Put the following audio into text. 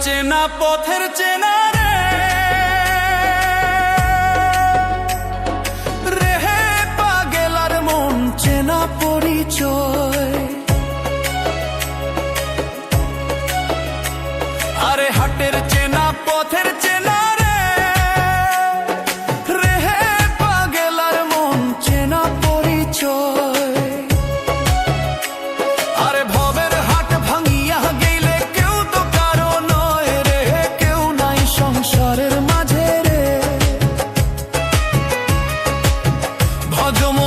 চেনা পথের চেনা রে, রেহে পাগেলার মন চেনা পরিচয়। আরে হাটের চেনা পথের চেনা রে, রেহে পাগেলার মন চেনা পরিচয়। আরে ভবের হাট ভাঙিয়া গেলে কেউ তো কারো নয় রে, কেউ নাই সংসারের মাঝে রে। ভজম